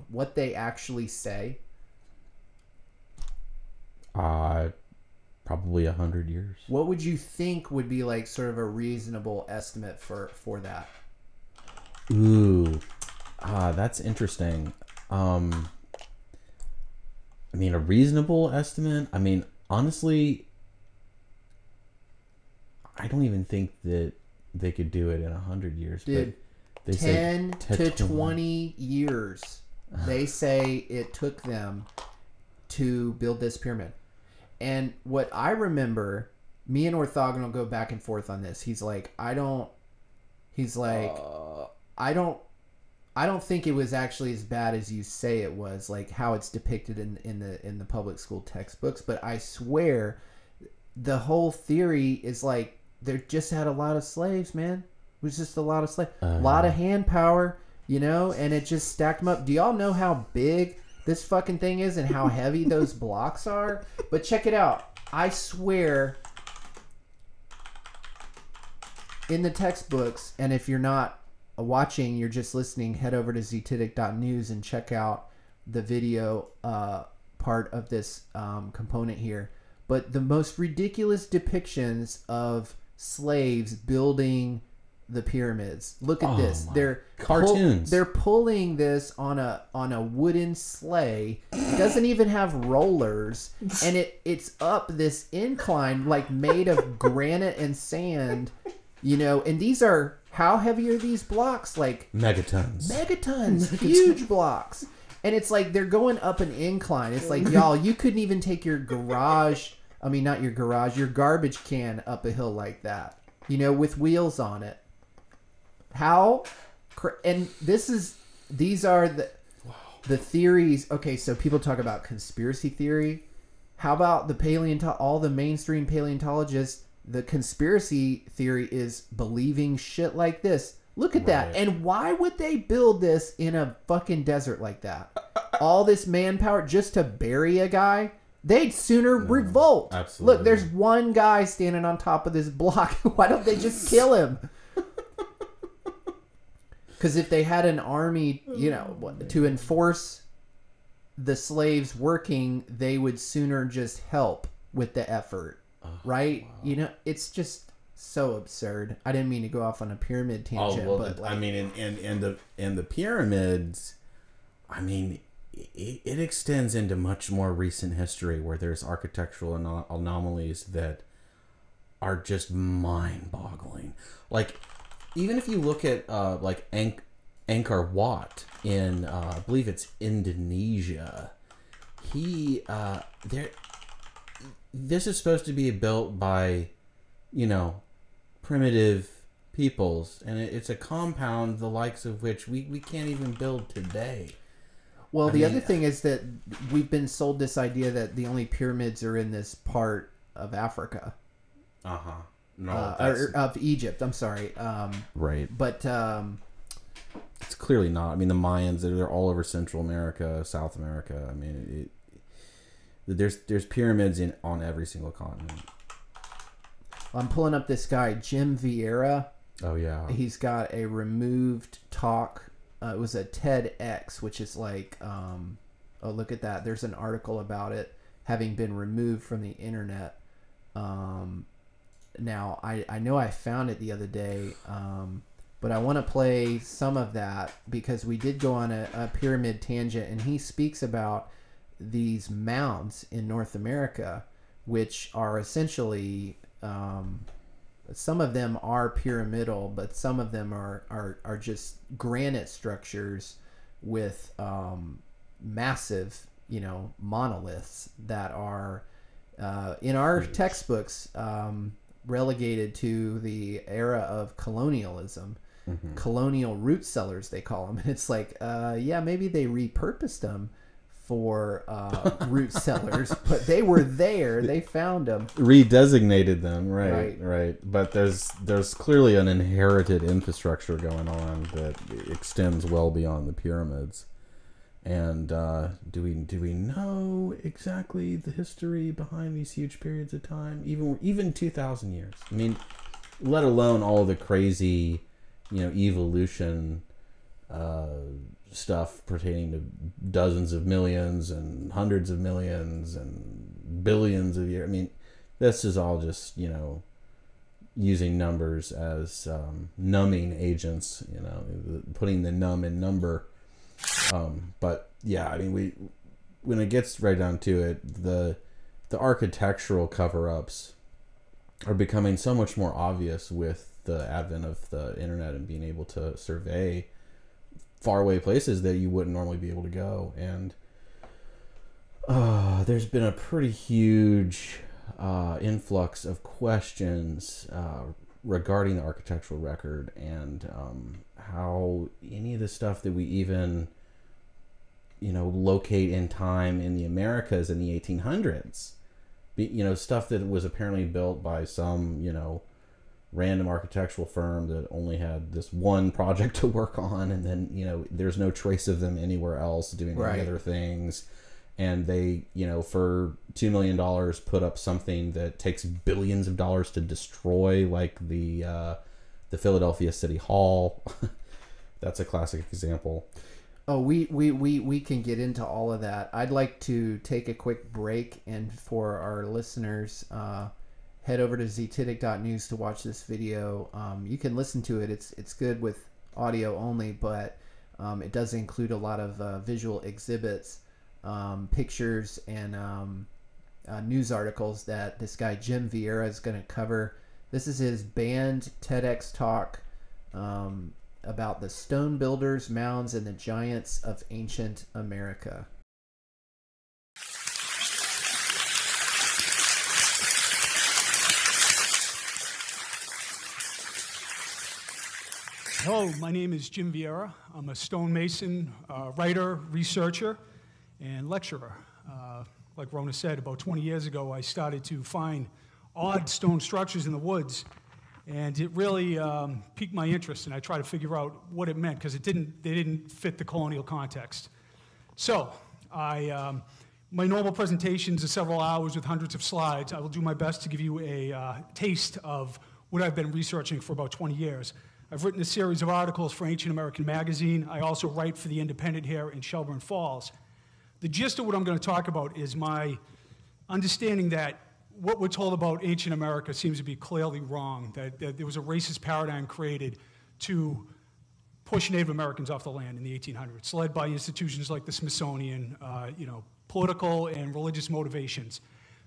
what they actually say? Probably 100 years. What would you think would be like sort of a reasonable estimate for that? Ooh, that's interesting. I mean, a reasonable estimate. I mean, honestly, I don't even think that they could do it in 100 years. Dude, but they 10 to 20 years. They say it took them to build this pyramid. And what I remember, me and Orthogonal go back and forth on this. He's like, I don't think it was actually as bad as you say it was, like how it's depicted in the public school textbooks. But I swear, the whole theory is like they just had a lot of slaves, man. It was just a lot of slaves, a lot of hand power, you know, and it just stacked them up. Do y'all know how big this fucking thing is and how heavy those blocks are? But check it out. I swear, in the textbooks, and if you're not watching, you're just listening, head over to zetetic.news and check out the video part of this component here. But the most ridiculous depictions of slaves building the pyramids. Look at this. They're cartoons. They're pulling this on a wooden sleigh. It doesn't even have rollers, and it's up this incline like made of granite and sand, you know. And these are, how heavy are these blocks? Like megatons, huge blocks. And it's like they're going up an incline. It's like, y'all, you couldn't even take your garage. I mean, not your garage, your garbage can up a hill like that, you know, with wheels on it. How? And these are the theories. Okay, so people talk about conspiracy theory. How about the all the mainstream paleontologists? The conspiracy theory is believing shit like this. Look at that. And why would they build this in a fucking desert like that? All this manpower just to bury a guy? They'd sooner revolt. Absolutely. Look, there's one guy standing on top of this block. Why don't they just kill him? Because if they had an army, you know, to enforce the slaves working, they would sooner just help with the effort, right? Wow. You know, it's just so absurd. I didn't mean to go off on a pyramid tangent, but like, I mean, and the pyramids, I mean, it extends into much more recent history where there's architectural anomalies that are just mind-boggling. Like, even if you look at like Angkor Wat in I believe it's Indonesia, this is supposed to be built by, you know, primitive peoples, and it's a compound the likes of which we can't even build today. Well, the other thing is that we've been sold this idea that the only pyramids are in this part of Africa. No, of Egypt. I'm sorry. Right. But it's clearly not. I mean, the Mayans, they're all over Central America, South America. I mean, there's pyramids on every single continent. I'm pulling up this guy, Jim Vieira. Oh, yeah. He's got a removed talk. It was a TEDx, which is like, oh, look at that. There's an article about it having been removed from the internet. Now, I know I found it the other day, but I want to play some of that because we did go on a pyramid tangent, and he speaks about these mounds in North America, which are essentially, some of them are pyramidal, but some of them are just granite structures with massive, you know, monoliths that are in our textbooks relegated to the era of colonialism. Colonial root cellars, they call them. And it's like, yeah, maybe they repurposed them for root cellars, but they were there. They found them, redesignated them, right. But there's clearly an inherited infrastructure going on that extends well beyond the pyramids. And do we know exactly the history behind these huge periods of time? Even 2,000 years. I mean, let alone all the crazy, you know, evolution stuff pertaining to dozens of millions and hundreds of millions and billions of years. I mean, this is all just, using numbers as numbing agents, putting the num in number. But yeah, I mean, when it gets right down to it, the architectural cover-ups are becoming so much more obvious with the advent of the internet and being able to survey faraway places that you wouldn't normally be able to go. And there's been a pretty huge influx of questions regarding the architectural record and how any of the stuff that we even locate in time in the Americas in the 1800s, stuff that was apparently built by some random architectural firm that only had this one project to work on, and then there's no trace of them anywhere else doing any other things. And they, for $2 million, put up something that takes billions of dollars to destroy, like the Philadelphia City Hall. That's a classic example. Oh, we can get into all of that. I'd like to take a quick break, and for our listeners, head over to Zetetic.news to watch this video. You can listen to it. It's good with audio only, but it does include a lot of visual exhibits. Pictures and news articles that this guy Jim Vieira is going to cover. This is his banned TEDx talk about the stone builders, mounds, and the giants of ancient America. Hello, my name is Jim Vieira. I'm a stonemason, writer, researcher, and lecturer. Like Rona said, about 20 years ago, I started to find odd stone structures in the woods, and it really piqued my interest, and I tried to figure out what it meant, because they didn't fit the colonial context. So, my normal presentations are several hours with hundreds of slides. I will do my best to give you a taste of what I've been researching for about 20 years. I've written a series of articles for Ancient American Magazine. I also write for The Independent here in Shelburne Falls. The gist of what I'm going to talk about is my understanding that what we're told about ancient America seems to be clearly wrong, that there was a racist paradigm created to push Native Americans off the land in the 1800s, led by institutions like the Smithsonian, political and religious motivations.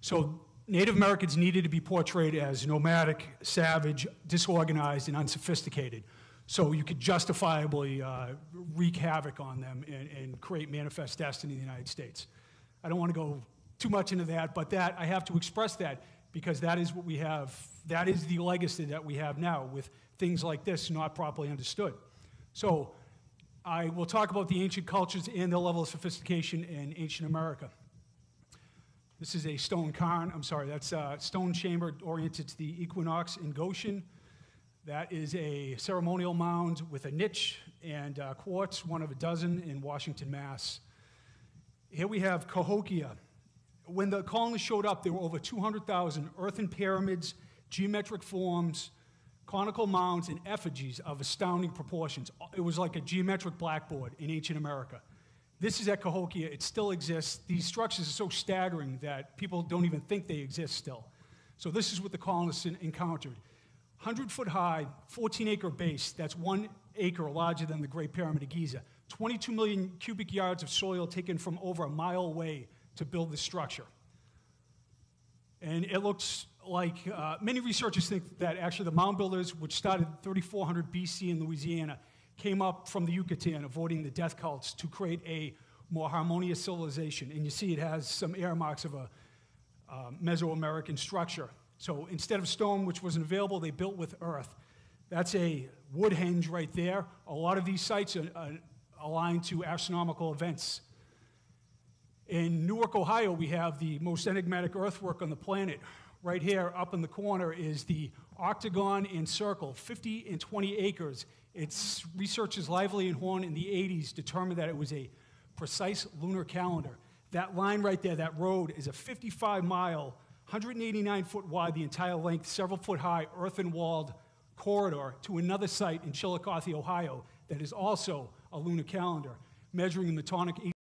So Native Americans needed to be portrayed as nomadic, savage, disorganized, and unsophisticated, so you could justifiably wreak havoc on them and create manifest destiny in the United States. I don't want to go too much into that, but I have to express that because that is what we have. That is the legacy that we have now with things like this not properly understood. So I will talk about the ancient cultures and their level of sophistication in ancient America. This is a stone cairn. I'm sorry, that's a stone chamber oriented to the equinox in Goshen. That is a ceremonial mound with a niche and quartz, one of a dozen in Washington, Mass. Here we have Cahokia. When the colonists showed up, there were over 200,000 earthen pyramids, geometric forms, conical mounds, and effigies of astounding proportions. It was like a geometric blackboard in ancient America. This is at Cahokia. It still exists. These structures are so staggering that people don't even think they exist still. So this is what the colonists encountered. 100-foot high, 14-acre base. That's 1 acre larger than the Great Pyramid of Giza. 22 million cubic yards of soil taken from over a mile away to build this structure. And it looks like, many researchers think that actually the mound builders, which started 3400 BC in Louisiana, came up from the Yucatan, avoiding the death cults, to create a more harmonious civilization. And you see it has some earmarks of a Mesoamerican structure. So instead of stone, which wasn't available, they built with earth. That's a wood henge right there. A lot of these sites are aligned to astronomical events. In Newark, Ohio, we have the most enigmatic earthwork on the planet. Right here, up in the corner, is the octagon and circle, 50 and 20 acres. Its researchers Lively and Horn in the 80s determined that it was a precise lunar calendar. That line right there, that road, is a 55-mile, 189-foot wide, the entire length, several foot high, earthen-walled corridor to another site in Chillicothe, Ohio, that is also a lunar calendar. measuring the metonic